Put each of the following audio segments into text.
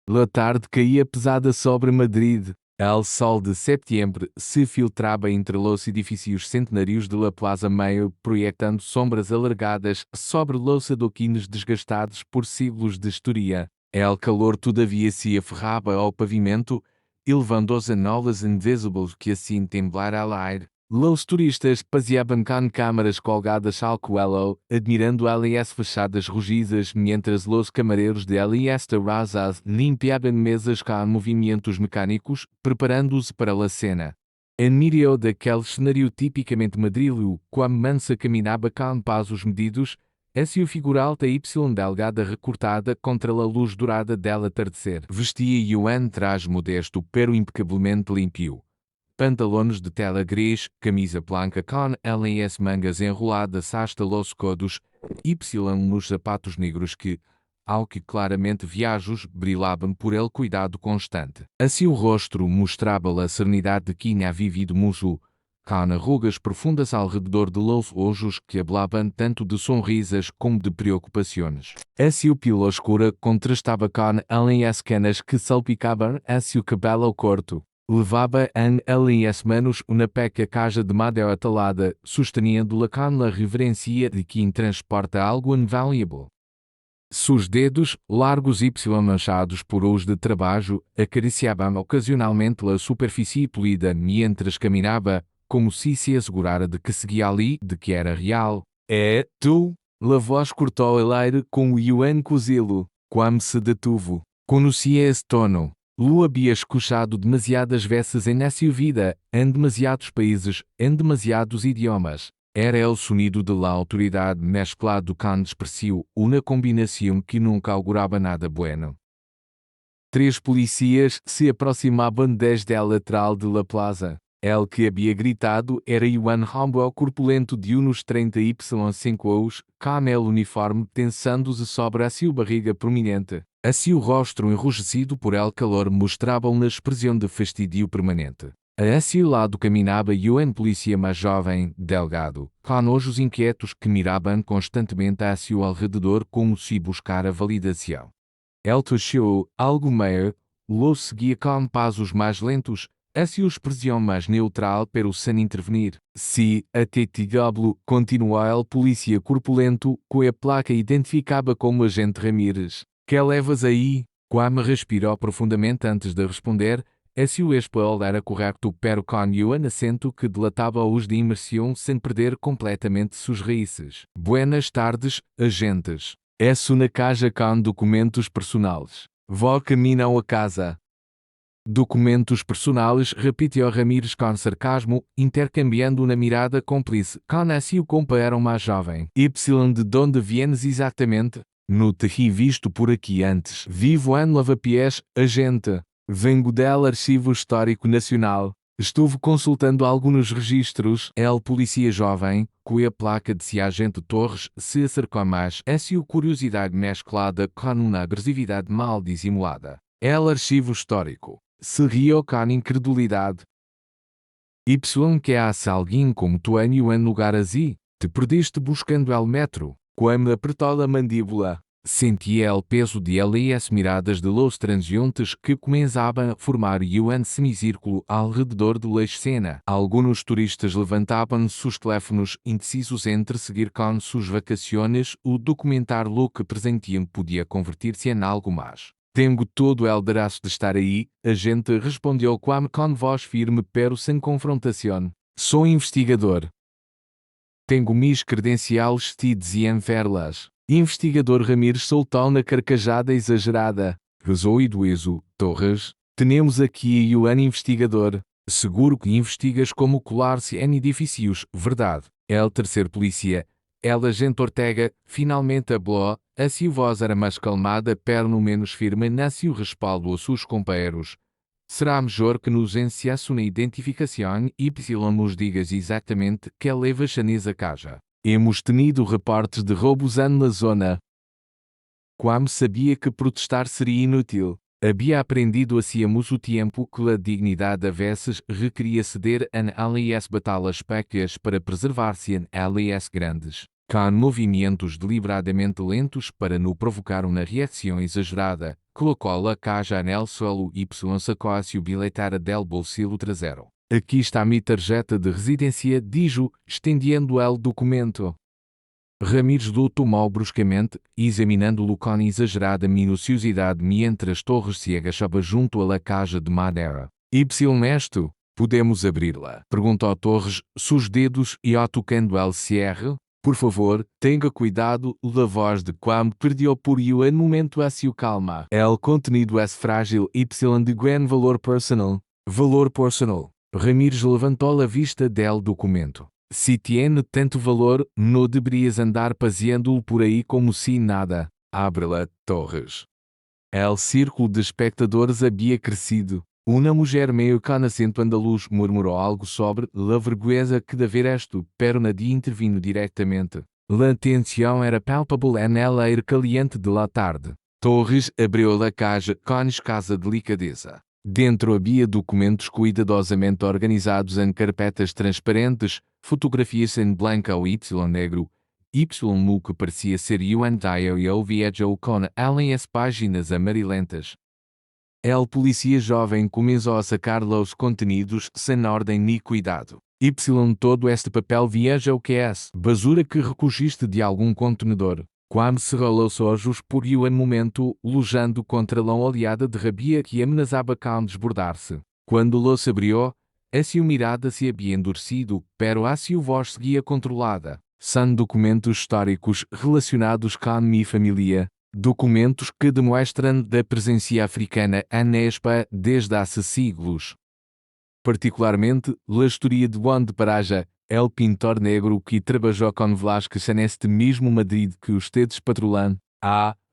La tarde caía pesada sobre Madrid. El sol de setembro se filtrava entre os edifícios centenários de La Plaza Mayor, projetando sombras alargadas sobre los adoquines desgastados por séculos de história. El calor todavia se aferrava ao pavimento, elevando as anolas invisíveis que assim temblara al aire. Los turistas passeavam com câmaras colgadas ao cuello, admirando as fachadas rojizas, mientras los camareros de las terrazas limpiavam mesas com movimentos mecânicos, preparando-se para a cena. En medio daquele cenário tipicamente madrilho, quam mansa caminhava com passos medidos, a sua figura alta y delgada recortada contra a luz dourada del atardecer. Vestia traje modesto pero impecavelmente limpio. Pantalones de tela gris, camisa blanca com las mangas enroladas hasta los codos, y nos sapatos negros que, ao que claramente viajos, brilhavam por el cuidado constante. Assim o rosto mostrava a serenidade de quem ha vivido mucho, com arrugas profundas ao redor de los ojos que hablavam tanto de sonrisas como de preocupações. A sua pele escura contrastava com as canas que salpicavam a seu cabelo corto. Levava em as manos uma pequena caixa de madeira talada, sustenindo-la com a reverência de quem transporta algo invaluável. Seus dedos, largos y manchados por horas de trabalho, acariciavam ocasionalmente a superfície polida mientras caminhava, como se assegurara de que seguia ali, de que era real. É, tu? La voz cortou el aire com o cozilo, quam se detuvo. Conhecia esse tono. Lu havia escuchado demasiadas vezes em sua vida, em demasiados países, em demasiados idiomas. Era el sonido de la autoridade mesclado com desprecio, uma combinação que nunca augurava nada bueno. Três policias se aproximavam desde el lateral de la plaza. El que havia gritado era homem corpulento de uns 30 y5 anos, com el uniforme tensando-se sobre a sua barriga prominente. A seu rosto enrojecido por el calor mostrava uma expressão de fastidio permanente. A seu lado caminhava polícia mais jovem, delgado, com olhos inquietos que miravam constantemente a seu alrededor como se buscara validação. El tochou, algo meio, lo seguia com passos mais lentos, a sua expressão mais neutral pero sem intervenir. Si, até diablo, continuou el polícia corpulento, cuja placa identificava como agente Ramírez. Que levas aí? Quam respirou profundamente antes de responder. A sua espanhol era correto pero com acento que delatava os de imersão sem perder completamente suas raízes. Buenas tardes, agentes. Es una caixa com documentos personais. Vó caminham a casa. Documentos personais, repetiu Ramírez com sarcasmo, intercambiando uma mirada cúmplice com a seu companheiro mais jovem. Y de onde vienes exatamente? No te ri visto por aqui antes. Vivo em Lavapiés, agente. Vengo del Archivo Histórico Nacional. Estive consultando alguns registros. El polícia jovem, cuja placa de agente Torres, se acercou mais. A sua curiosidade mesclada com uma agressividade mal dissimulada. El Archivo Histórico. Se riu com incredulidade. Y que hace alguém como tu em lugar assim? Te perdeste buscando el metro. Quam apertou a mandíbula. Sentia el peso de las miradas de los transeuntes que começavam a formar semicírculo ao redor de la escena. Alguns turistas levantavam seus teléfonos indecisos entre seguir com suas vacaciones ou documentar lo que presentiam podia convertir-se em algo mais. Tenho todo el derecho de estar aí, a gente respondeu com voz firme pero sem confrontação. Sou investigador. Tenho mis credenciais te diziam verlas. Investigador Ramírez soltou na carcajada exagerada. Rezou idoso. Torres, temos aqui investigador. Seguro que investigas como colar-se em edifícios, verdade? El terceiro polícia. El agente Ortega, finalmente hablou, a sua voz era mais calmada pero no menos firme na seu respaldo a seus companheiros. Será melhor que nos ensiasse uma identificação y nos digas exatamente que levas nessa caixa. Hemos tenido reportes de roubos na zona. Quam sabia que protestar seria inútil. Havia aprendido hacía muito tempo que a dignidade a vezes requeria ceder em alias batalhas pequenas para preservar-se em alias grandes. com movimentos deliberadamente lentos para não provocar uma reação exagerada, colocou a caixa no solo y sacou-se o bilheteira del bolsillo traseiro. Aqui está a minha tarjeta de residência, dijo, estendendo o documento. Ramírez do tomou bruscamente, examinando-o com exagerada minuciosidade mientras Torres se agachava junto à caixa de madeira. Y esto, podemos abri-la? Perguntou Torres, sus dedos e tocando el cierre. Por favor, tenha cuidado, a voz de Quam perdeu por um momento a sua calma. El contenido é frágil y de gran valor personal. Valor personal. Ramírez levantou a vista del documento. Se tiene tanto valor, não deverias andar passeando-o por aí como se nada. Abre-la, Torres. El círculo de espectadores havia crescido. Uma mulher meio com acento andaluz murmurou algo sobre la vergüenza que de ver esto, pero nadie intervino diretamente. La tensión era palpable en el aire caliente de la tarde. Torres abriu a caixa com escassa delicadeza. Dentro havia documentos cuidadosamente organizados em carpetas transparentes, fotografias em branco ou Y negro, Y no que parecia ser un diário viajou com além as páginas amarelentas. El policia jovem começou a sacar os contenidos sem ordem nem cuidado. Y todo este papel viaja o que é basura que recogiste de algum contenedor. Quam cerrou os olhos por um momento, lujando contra a oleada de rabia que ameaçava com desbordar-se. Quando los abriu, a sua mirada se havia endurecido, pero a sua voz seguia controlada. São documentos históricos relacionados com minha família, documentos que demonstram da presença africana na Espa desde há séculos. Particularmente, a história de Juan de Paraja, el pintor negro que trabalhou com Velázquez neste mesmo Madrid que ustedes patrolam.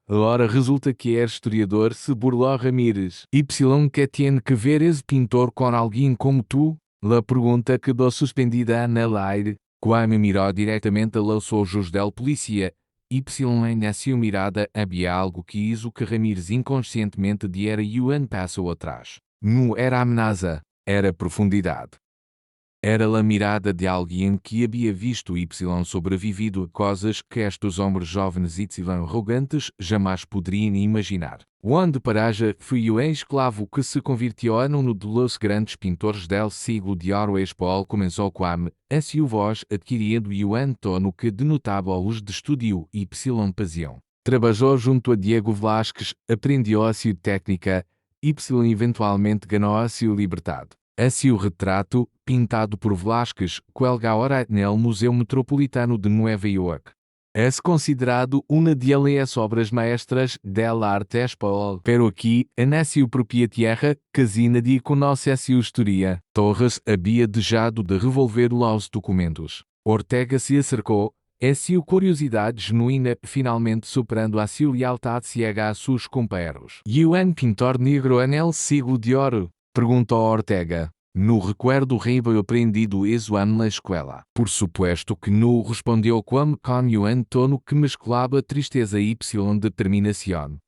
Ora resulta que é historiador, se burlou Ramírez. Y que tem que ver esse pintor com alguém como tu? La pergunta quedou suspendida no aire. Quam mirou diretamente a los ojos del policia. Y en sua mirada havia algo que hizo que Ramírez inconscientemente diera um passo atrás. Não era ameaça, era profundidade. Era a mirada de alguém que havia visto Y sobrevivido a coisas que estes homens jovens y arrogantes jamais poderiam imaginar. Juan de Paraja foi o esclavo que se convirtió en uno de los grandes pintores del siglo de oro espanhol começou Quam, a sua voz adquirindo um tono que denotava os de estudio y pasión. Trabalhou junto a Diego Velázquez, aprendeu a sua técnica, Y eventualmente ganhou a sua liberdade. A seu retrato, pintado por Velázquez, cuelga ahora no Museu Metropolitano de Nueva York. É considerado uma de las obras maestras del arte espanhol. Pero aqui, na sua própria tierra, casi nadie conoce a sua história. Torres havia deixado de revolver os documentos. Ortega se acercou, a sua curiosidade genuína finalmente superando a sua lealdade ciega a seus companheiros. Un pintor negro en el siglo de oro? Perguntou Ortega. No recuerdo rebo aprendido eso en la escuela. Por supuesto que no, respondeu Quam com um tono que mesclava tristeza y determinação.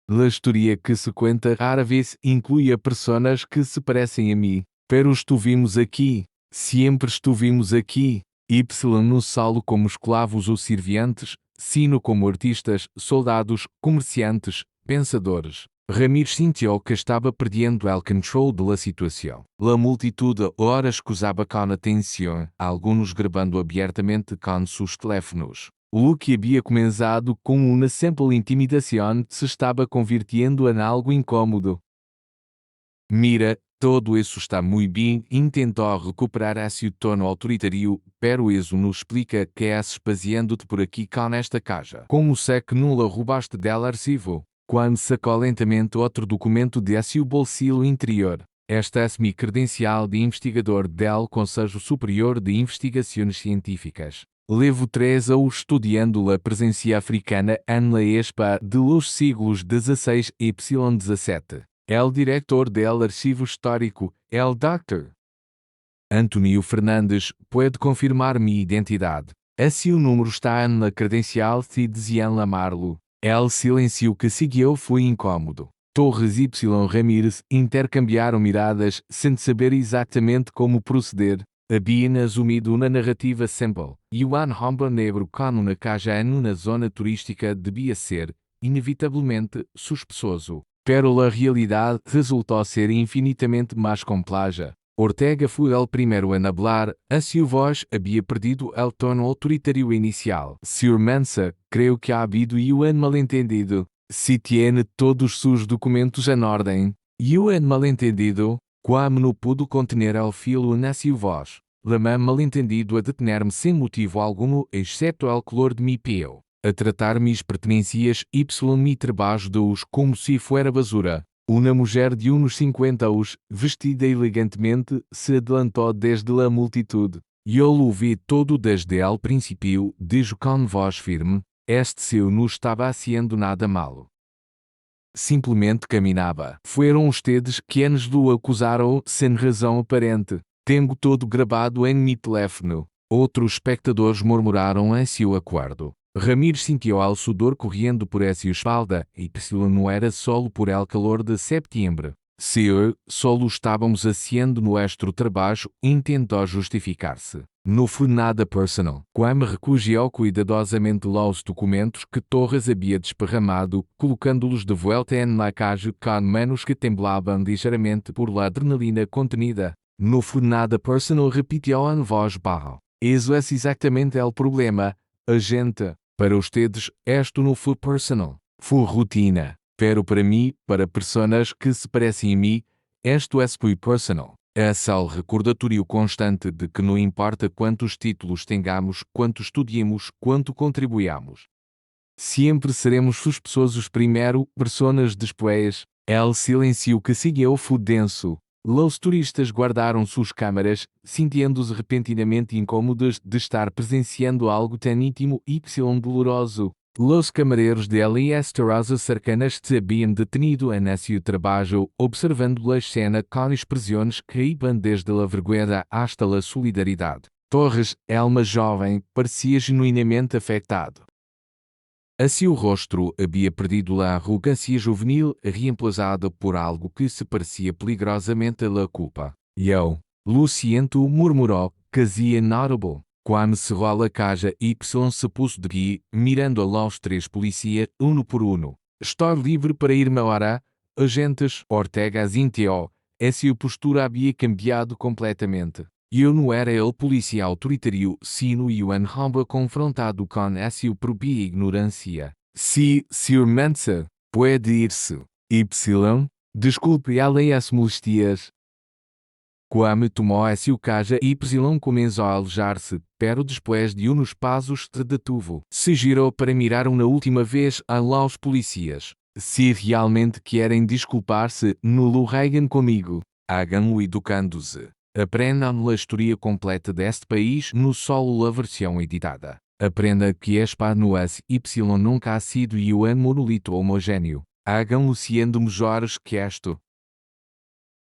La historia que se cuenta rara vez inclui a personas que se parecem a mim. Pero estuvimos aqui. Sempre estuvimos aqui. Y no salo como esclavos ou servientes, sino como artistas, soldados, comerciantes, pensadores. Ramírez sentiu que estava perdendo el control de la situação. La multitude ora escusava com atenção, alguns gravando abertamente com seus teléfonos. O que havia começado com uma simple intimidação se estava convirtiendo em algo incômodo. Mira, todo isso está muito bem, intentou recuperar a seu tono autoritário, pero isso nos explica que é espaziando-te por aqui com esta caixa. Como sé que não la roubaste del archivo? Quando sacou lentamente outro documento de seu bolsillo interior. Esta é minha credencial de investigador del Conselho Superior de Investigações Científicas. Levo 3 anos estudando a presença africana en la Espa de los siglos XVI y XVII. El director del archivo histórico, el Dr. Antonio Fernandes, pode confirmar minha identidade. A seu número está na credencial se deseam amarlo. El silêncio que seguiu foi incômodo. Torres y Ramírez intercambiaram miradas sem saber exatamente como proceder. Habían asumido una narrativa simple, e un hombre negro con una casa en una zona turística debía ser, inevitavelmente, sospechoso. Pero la realidad resultó ser infinitamente más compleja. Ortega fue el primero en hablar, a su voz había perdido el tono autoritario inicial. Sr. Mansa, creo que ha habido un malentendido. Si tiene todos sus documentos en orden. Un malentendido, como no pudo contener el filo na sua voz. Lamé malentendido a detener-me sem motivo algum, excepto el calor de mi piel. A tratar mis pertenencias y mi trabalho de-os como se fuera basura. Uma mulher de uns 50 anos, vestida elegantemente, se adelantou desde a multitude. Eu o vi todo desde el principio, dijo com voz firme, este seu não estava haciendo nada malo. Simplesmente caminhava. Fueron ustedes quienes lo acusaram sem razão aparente. Tenho todo gravado em mi teléfono. Outros espectadores murmuraram em seu acordo. Ramírez sintió el sudor corriendo por su espalda, y no era solo por el calor de septiembre. Se solo estávamos haciendo nuestro trabalho, intentó justificar-se. No fue nada personal. Como recugió cuidadosamente los documentos que Torres había desparramado, colocando-los de vuelta en la caja com manos que temblavam ligeiramente por la adrenalina contenida. No fue nada personal, repitió en voz baja. Eso es exactamente el problema, agente. Para ustedes, esto não foi personal. Foi rotina. Pero para mim, para personas que se parecem a mim, esto é muy personal. É o recordatório constante de que não importa quantos títulos tengamos, quanto estudiemos, quanto contribuamos. Sempre seremos suspeitosos primeiro, personas después. El silêncio que seguiu foi denso. Los turistas guardaram suas câmaras, sintiendo-se repentinamente incômodos de estar presenciando algo tão íntimo y doloroso. Los camareros de las terrazas cercanas se habían detenido en su trabajo, observando la escena con expresiones que iban desde la vergüenza hasta la solidaridad. Torres, el más jovem, parecia genuinamente afectado. A seu rosto havia perdido a arrogância juvenil, reemplazada por algo que se parecia peligrosamente a culpa. Eu, Luciento murmurou, quase inaudible. Como cerrou a caja y se pôs de pé, mirando a los três polícias, por um. Estou livre para ir-me agora, agentes, Ortega asintió. A sua postura havia cambiado completamente. Eu não era el polícia autoritário, sino un hombre confrontado com a sua própria ignorância. Si, Sr. Mansa, pode ir-se. Y, desculpe as molestias. Como tomou a sua caja y começou a alejar-se, pero depois de uns passos se detuvo. Se girou para mirar uma última vez a los polícias. Se realmente querem desculpar-se, no lo hagan comigo. Háganlo educando-se. Aprendam a história completa deste país no solo a versão editada. Aprenda que Españolas y nunca ha sido un monolito homogéneo. Háganlo siendo mejores que esto.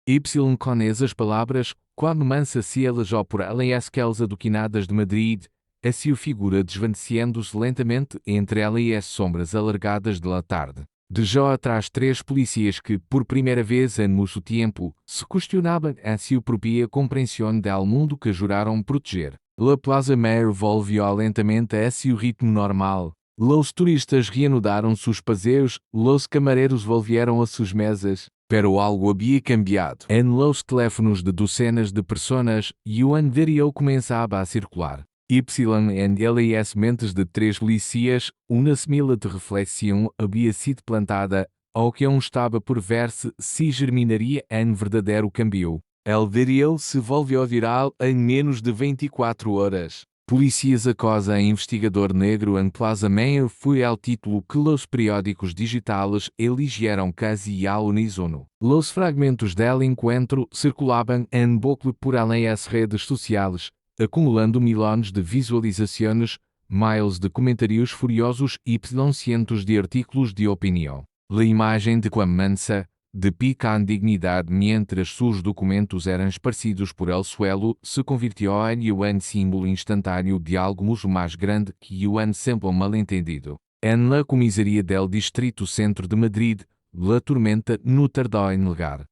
Y com essas palavras, quando Mansa se alejou por las calles adoquinadas de Madrid, a sua figura desvanecendo-se lentamente entre as sombras alargadas de la tarde. Deixou atrás três polícias que, por primeira vez em muito tempo, se questionavam a sua própria compreensão del mundo que juraram proteger. La Plaza Mayor volvió lentamente a seu ritmo normal. Los turistas reanudaram seus passeios, los camareros volvieron a suas mesas, pero algo había cambiado. En los teléfonos de docenas de personas, un vídeo começava a circular. En las mentes de três polícias, uma semilla de reflexão havia sido plantada, ao que estava por ver-se se germinaria em verdadeiro cambio. El vídeo se volvió viral em menos de 24 horas. Polícias acosa a investigador negro en Plaza Mayor foi el título que los periódicos digitales eligieron casi al unísono. Los fragmentos del encuentro circulaban en bucle por las redes sociales, acumulando milhões de visualizações, miles de comentários furiosos y cientos de artículos de opinião. La imagem de Juan Mansa, de pie con dignidade mientras sus documentos eram esparcidos por el suelo, se convirtió en un símbolo instantâneo de algo mucho más grande que un simple malentendido. En la comisaría del Distrito Centro de Madrid, la tormenta no tardó en llegar.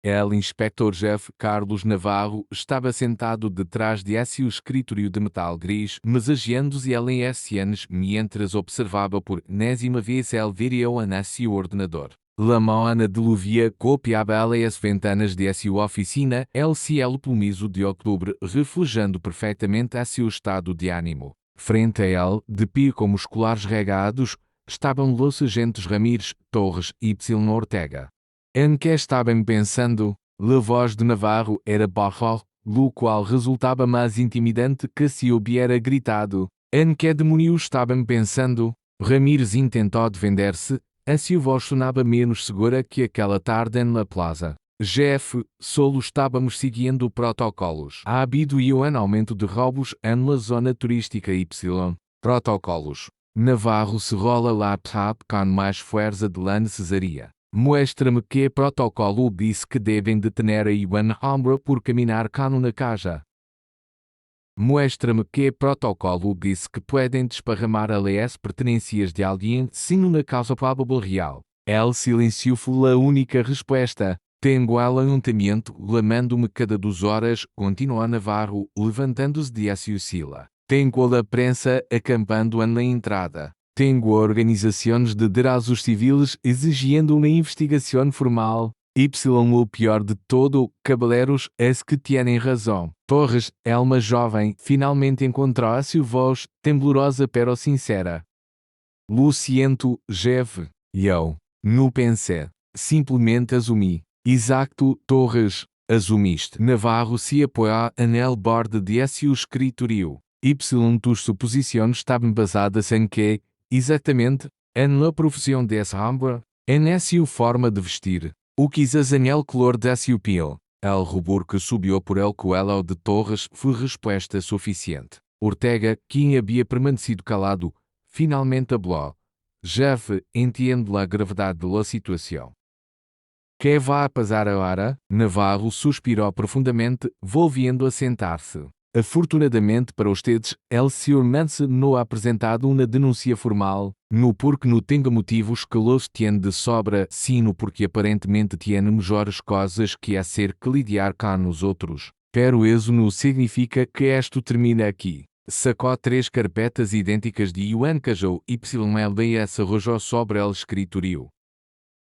El inspetor-chefe Carlos Navarro estava sentado detrás de seu escritório de metal gris, massageando-se LSNs mientras observava por enésima vez el vídeo en seu ordenador. La mão diluvia copiava as ventanas de sua oficina, el cielo plumizo de outubro reflejando perfeitamente a seu estado de ânimo. Frente a ele, de pé com musculares regados, estavam los agentes Ramírez, Torres e Y. Ortega. Em que estavam pensando? A voz de Navarro era bajo, o qual resultava mais intimidante que se houvera gritado. Em que demônios estavam pensando? Ramírez tentou defender-se, a sua voz sonava menos segura que aquela tarde na plaza. Jefe, solo estávamos seguindo protocolos. Ha habido um aumento de roubos na zona turística Y. Protocolos. Navarro cerrou o laptop com mais força de la necesaria. Muestra-me que protocolo disse que devem detener a Iwan Hombre por caminhar com uma casa. Muestra-me que protocolo disse que podem desparramar as pertenencias de alguém sem uma causa provável real. El silencio foi a única resposta. Tenho alantamento, lamando-me cada 2 horas, continuou Navarro, levantando-se de sua sila. Tenho a prensa acampando na entrada. Tenho organizações de direitos civis exigindo uma investigação formal. O pior de todo, caballeros, es que têm razão. Torres, uma jovem, finalmente encontrou a sua voz, temblorosa pero sincera. Lo siento, jefe. Eu não pensei. Simplesmente assumi. Exacto, Torres. Assumiste. Navarro se apoiou no borde de seu escritório. Tus suposições estavam basadas em que, exatamente, na profissão desse homem, na sua forma de vestir. O quizás en el color de seu piel. El rubor que subiu por el cuello de Torres foi resposta suficiente. Ortega, quem havia permanecido calado, finalmente habló. Jefe, entendo a gravidade da situação. Que vai passar agora? Navarro suspirou profundamente, volviendo a sentar-se. Afortunadamente para ustedes, el Sr. Mance não ha apresentado uma denúncia formal, no porque não tenho motivos que los tiene de sobra, sino porque aparentemente tiene melhores coisas que hacer que lidiar com os outros. Pero eso não significa que esto termina aqui. Sacou 3 carpetas idênticas de Yuan Cajou YLBS arrojou sobre el escritório.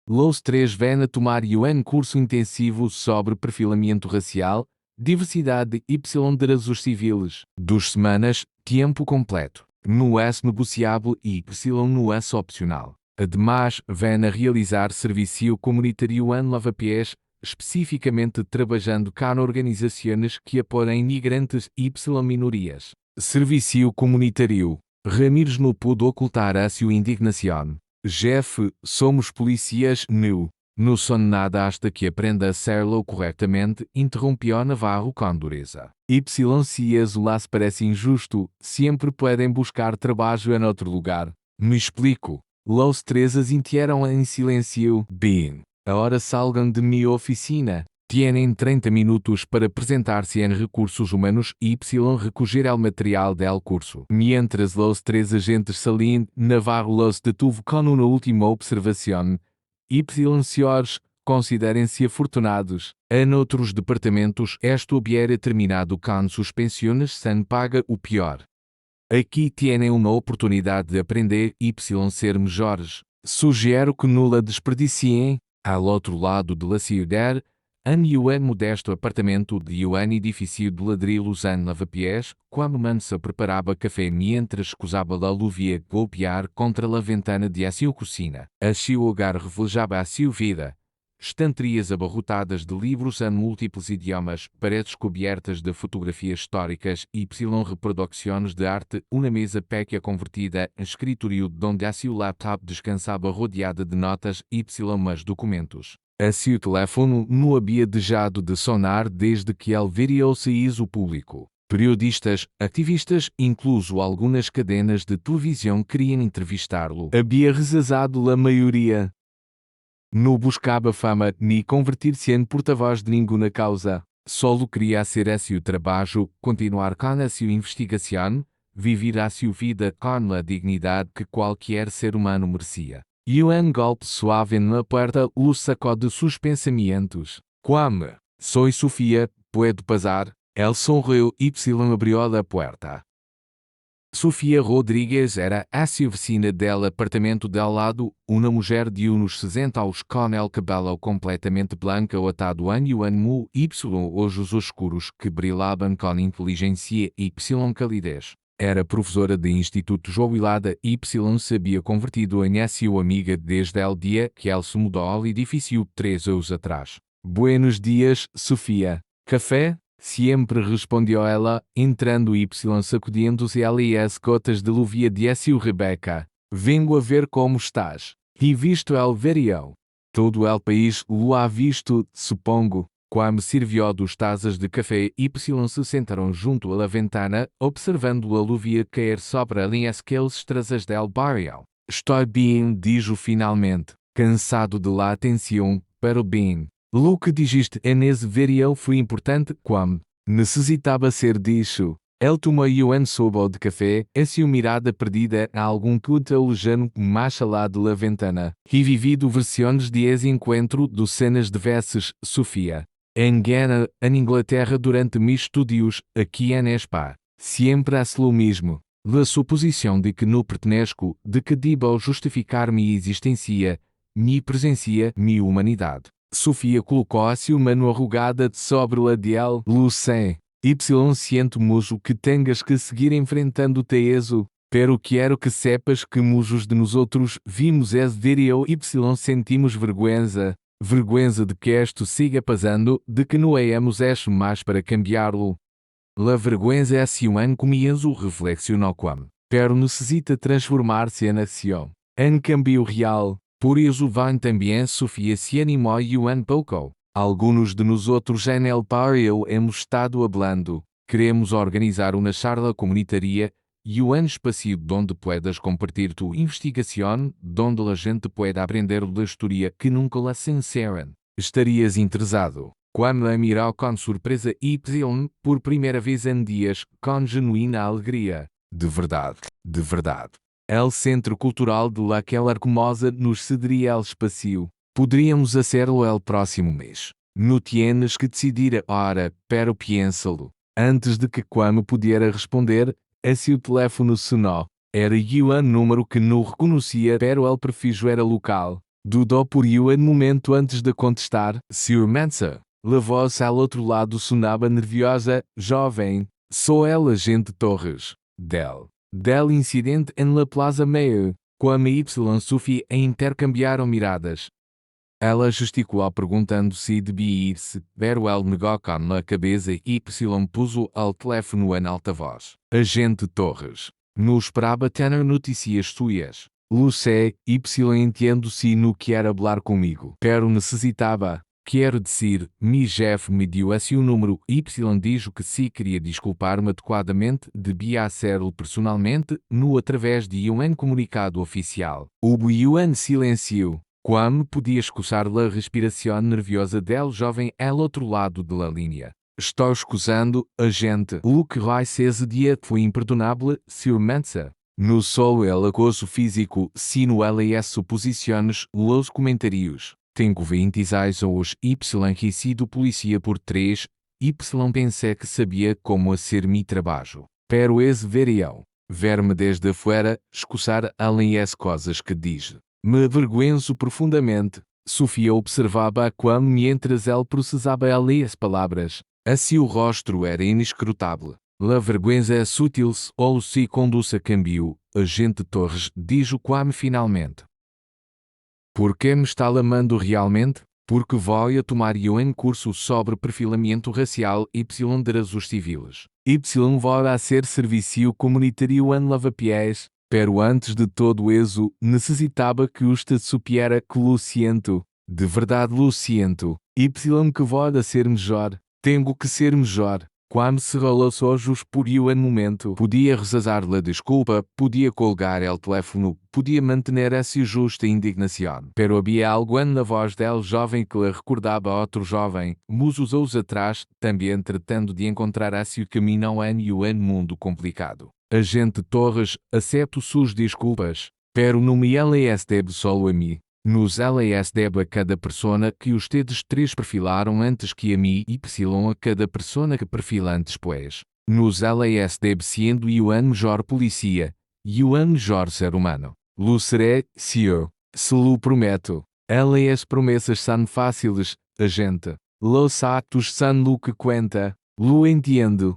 Los 3 vêm a tomar um curso intensivo sobre perfilamento racial, diversidade de razões civis. 2 semanas, tempo completo. Não é negociável e não é opcional. Ademais, vem a realizar serviço comunitário em lavapiés, especificamente trabalhando com organizações que apoiam migrantes e minorias. Serviço comunitário. Ramírez não pôde ocultar a sua indignação. Jefe, somos policiais, não sou nada hasta que aprenda a serlo corretamente, interrompeu Navarro com dureza. Se eso las parece injusto, sempre podem buscar trabalho em outro lugar. Me explico. Los 3 asintieron em silêncio. Bem, agora salgam de minha oficina. Tienen 30 minutos para apresentar-se em recursos humanos y recoger el material del curso. Mientras los 3 agentes salían, Navarro los detuvo con una última observación. Senhores, considerem-se afortunados. Em outros departamentos, esto hubiera terminado com suspensões sem paga o pior. Aqui tienen uma oportunidade de aprender y ser melhores. Sugiro que não la desperdiciem. Ao outro lado de la ciudad, um modesto apartamento de um edifício de ladrilhos em lavapiés, quando Mansa preparava café mientras escusava la lluvia golpear contra a ventana de sua cocina. A seu hogar reflejava a sua vida. Estanterias abarrotadas de livros em múltiplos idiomas, paredes cobertas de fotografias históricas y reproduções de arte, uma mesa pequena convertida em escritório onde a seu laptop descansava rodeada de notas y mais documentos. A seu telefone não havia deixado de sonar desde que ele veio-se ao público. Periodistas, ativistas, incluso algumas cadenas de televisão queriam entrevistá-lo. Havia rechazado a maioria. Não buscava fama nem convertir-se em porta-voz de nenhuma causa. Solo queria hacer a seu trabalho, continuar com a sua investigação, viver a sua vida com a dignidade que qualquer ser humano merecia. E um golpe suave na porta o sacou de seus pensamentos. Quam? Soy Sofía, puedo pasar? Él sonrió y abrió la puerta. Sofia Rodrigues era a vecina del apartamento de ao lado, uma mulher de uns 60 anos com el cabelo completamente branco atado em mu y olhos escuros que brilhavam com inteligência y calidez. Era professora de instituto jubilada y se havia convertido em sua amiga desde el dia que ele se mudou ao edifício 3 anos atrás. Buenos dias, Sofia. Café? Sempre respondió ela, entrando y sacudindo-se as gotas de lluvia disse Rebeca. Vengo a ver como estás. E visto el verão. Todo el país lo ha visto, supongo. Quam serviu dos tazas de café y se sentaram junto a la ventana, observando a lluvia cair sobre aqueles trazas del barrio. Estou bem, dijo finalmente, cansado de la atenção, pero bem. Lo que dijiste nesse verão foi importante, Quam. Necessitava ser dicho. Ele tomou um sobo de café, a sua mirada perdida a algum canto lejano mais lá de la ventana, e vivido versões de encontro dos cenas de vezes, Sofia. Em Guiana, em Inglaterra durante mis estudios, aqui em Espa. Sempre hace lo mismo. La suposição de que não pertenezco, de que debo justificar minha existência, minha presença, minha humanidade. Sofia colocou-se uma mano arrugada sobre la dial Lucé. Siento mujo que tengas que seguir enfrentando-te eso, pero quero que sepas que mujos de nosotros vimos esse verão y sentimos vergüenza. Vergüenza de que esto siga pasando, de que não hayamos hecho mais para cambiarlo. La vergüenza é um comienzo, reflexionou Quam. Pero necessita transformar-se en acción. En cambio real. Por isso van também Sofia se animou um pouco. Algunos de nosotros en el barrio hemos estado hablando. Queremos organizar uma charla comunitaria e um espaço donde puedas compartir tu investigação, donde a gente pueda aprender da história que nunca la sinceran. Estarias interessado? Quam la mirou com surpresa y por primeira vez em dias, com genuína alegria. De verdade, de verdade. El Centro Cultural de la Quelarcomosa nos cederia el espacio. Poderíamos hacerlo el próximo mês. No tienes que decidir a hora, pero piénsalo. Antes de que Quam pudiera responder, seu teléfono sonou. Era um número que não reconhecia, pero el prefixo era local. Dudou por um momento antes de contestar. Sr. Mansa. La voz ao outro lado sonava nerviosa. Jovem. Sou el agente Torres. Del incidente en la Plaza Mayor. Quam e Sophie intercambiaram miradas. Ela gesticulou perguntando-se de ir-se, pero ele negou com a cabeça e puso ao telefone em alta voz. Agente Torres. Não esperava ter notícias suas. Lucé, entendo-se no que era hablar comigo. Pero necessitava. Quero dizer, mi jefe me deu esse número dijo que se queria desculpar-me adequadamente, debia hacerlo personalmente, no através de comunicado oficial. Houve silêncio. Quam podia escutar la respiração nerviosa del jovem ao outro lado de la linha. Estou escusando, agente. O que esse dia foi imperdonável, Sr. Mansa. No solo el acoso físico, sino las suposições, los comentários. Tenho 26 anos e sido polícia por 3, pensei que sabia como hacer mi trabalho. Pero esse verão, ver-me desde fora, escutar além as coisas que diz. Me avergüenzo profundamente. Sofia observava Quam mientras ele processava as palavras. Seu rosto era inescrutável. La vergüenza é sutil ou se conduz a cambio, agente Torres, dijo Quam finalmente. Por que me está lamando realmente? Porque vou a tomar um curso sobre perfilamento racial y de rasos civiles. Vou a ser serviço comunitário em lavapiés, pero antes de todo eso, necessitava que usted supiera que lo siento. De verdade lo siento. Que vou a ser melhor. Tenho que ser melhor. Quam cerrou os olhos por momento. Podia rechazar la desculpa, podia colgar el teléfono, podia manter essa justa indignação. Pero havia algo na voz del jovem que lhe recordava outro jovem, muitos anos atrás, também tratando de encontrar seu caminho em mundo complicado. Agente Torres, acepto suas desculpas, pero não me las debe solo a mim. Nos LASDB a cada persona que ustedes três perfilaram antes que a mim y a cada persona que perfilan después. Nos LASDB sendo Yuan melhor polícia, Yuan melhor ser humano. Lu seré, se eu. Se lu prometo. LAS promessas são fáceis, agente. Los actos são lo que cuenta. Lu entendo.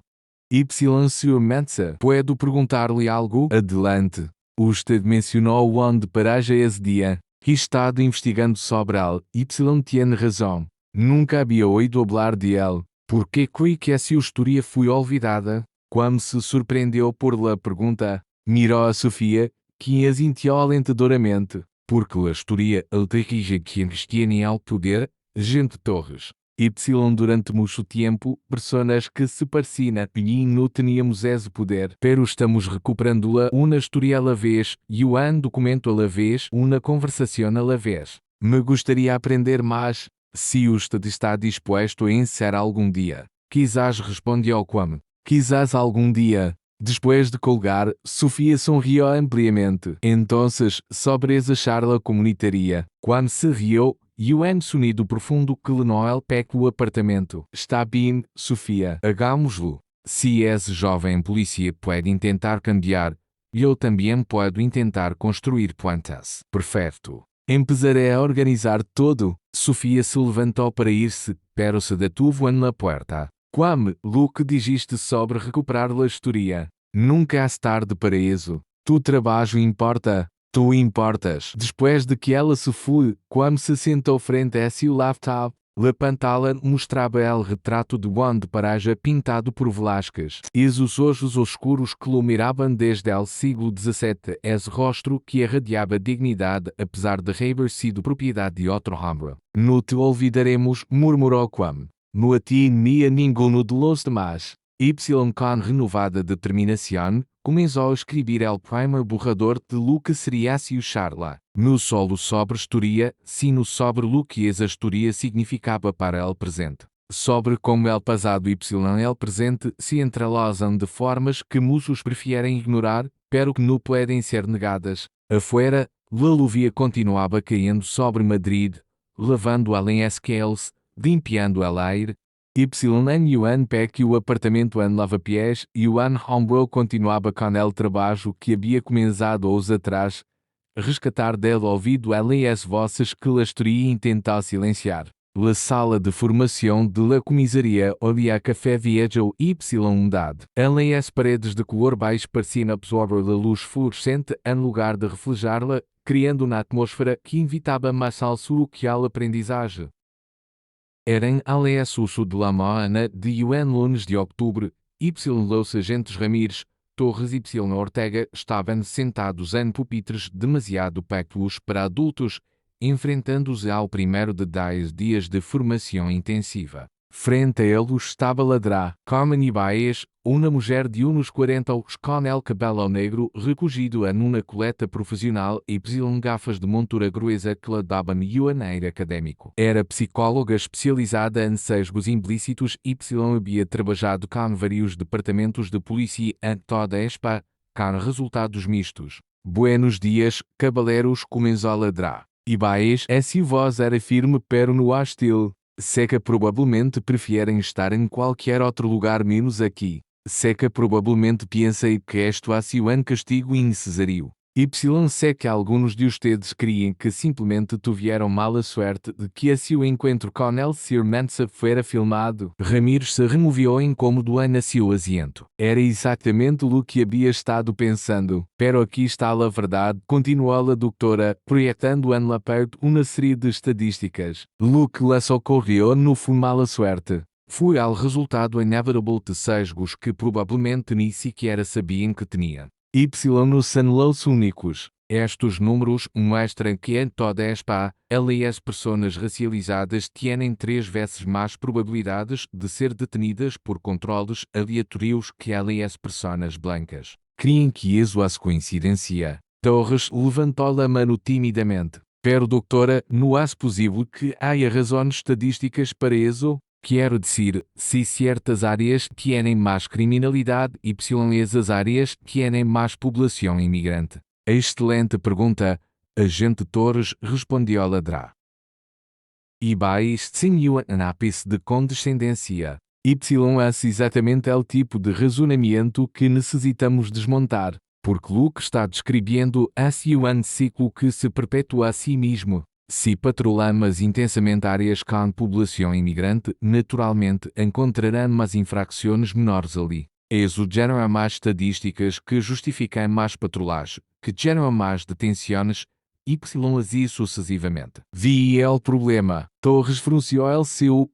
Y se o mensa. Puedo perguntar-lhe algo? Adelante. Usted mencionou onde paraja esse dia. Que estado investigando sobre él, y tiene razão. Nunca havia ouído hablar de él. Porque creio que essa história foi olvidada? Como se surpreendeu por la pergunta, mirou a Sofia, que as intiou alentadoramente. Porque la história alterrija que tiene el poder, gente Torres. Y durante muito tempo, personas que se parecem e não teníamos esse poder, pero estamos recuperando-la uma história a la vez, e um documento a la vez, uma conversação a la vez. Me gostaria aprender mais, se usted está disposto a ensinar algum dia. Quizás respondeu como. Quizás algum dia. Depois de colgar, Sofia sonriu ampliamente. Entonces, sobre essa charla comunitaria, quando se riu, Yuan sonido profundo que Lenoel pega o apartamento. Está bem, Sofia. Hagámoslo. Se esse jovem polícia pode tentar cambiar, eu também posso tentar construir plantas. Perfeito. Empezaré a organizar todo. Sofia se levantou para ir-se, pero se detuvo na porta. Como, Luke dijiste sobre recuperar a história. Nunca é tarde para isso. Tu trabalho importa. Tu importas. Depois de que ela se foi, como se sentou frente a seu laptop, la pantalla mostrava el retrato de onde paraja pintado por Velázquez. E os olhos oscuros que lo miravam desde el siglo XVII, esse rosto que irradiava dignidade apesar de haver sido propriedade de outro homem. No te olvidaremos, murmurou como. No a ti ni a ninguno de los demás. Y com renovada determinação, começou a escrever el primer borrador de lo que seria o charla. No solo sobre história, sino sobre lo que essa história significava para el presente. Sobre como el passado y el presente se entrelazam de formas que muitos preferem ignorar, pero que não podem ser negadas. Afuera, la lluvia continuava caindo sobre Madrid, lavando além escales, limpiando el aire. Yuan Peck o apartamento en lava-piés, Yuan Homewell continuava com el trabalho que havia começado anos atrás, rescatar del ouvido las vozes que la história tentou silenciar. La sala de formação de la comisaria olha café viajou umidade. Las paredes de color beige pareciam absorver la luz fluorescente em lugar de reflejar-la, criando uma atmosfera que invitava mais ao que a aprendizagem. Eram aliás uso de la mañana de Yuan lunes de outubro, los agentes Ramírez, Torres y Ortega estavam sentados em pupitres demasiado pequenos para adultos, enfrentando-se ao primeiro de 10 dias de formação intensiva. Frente a eles estava Ladrá, Carmen Ibáez, uma mulher de uns 40 anos com el cabelo negro recogido em uma coleta profissional e gafas de montura gruesa que lhe davam um aire acadêmico. Era psicóloga especializada em sesgos implícitos y havia trabalhado com vários departamentos de polícia em toda a Espa, com resultados mistos. Buenos dias, caballeros, começou a Ladrá. Ibáez, essa voz era firme pero no hostil. Seca provavelmente preferem estar em qualquer outro lugar menos aqui. Seca provavelmente pensei que esto ha sido um castigo innecesário. Sé que alguns de ustedes creem que simplesmente tuvieron mala suerte de que seu encontro com el Sir Mansa fuera filmado. Ramírez se removeu incômodo em seu asiento. Era exatamente o que havia estado pensando. Pero aqui está a verdade, continuou a doutora, projetando en la parte uma série de estatísticas. Lo que les ocorreu no foi mala suerte. Foi al resultado inevitável de sesgos que provavelmente nem sequer sabiam que tinha. No são los únicos. Estes números mostram que em toda a Espa, las pessoas racializadas têm 3 vezes mais probabilidades de ser detenidas por controles aleatórios que las pessoas blancas. Creem que isso é coincidência? Torres levantou a mão timidamente. Pero doutora, não é possível que haja razões estadísticas para isso? Quero dizer, se certas áreas têm mais criminalidade y essas áreas têm mais população imigrante. Excelente pergunta. Agente Torres respondeu a ladrar. E vais sem um ápice de condescendência. Esse exatamente é o tipo de razonamento que necessitamos desmontar, porque Luke está descrevendo um ciclo que se perpetua a si mesmo. Se patrulhamos intensamente áreas com população imigrante, naturalmente encontraremos mais infrações menores ali. Isso gera mais estadísticas que justificam mais patrulhagem, que geram mais detenções, e assim sucessivamente. Vi o problema. Torres franciou el seu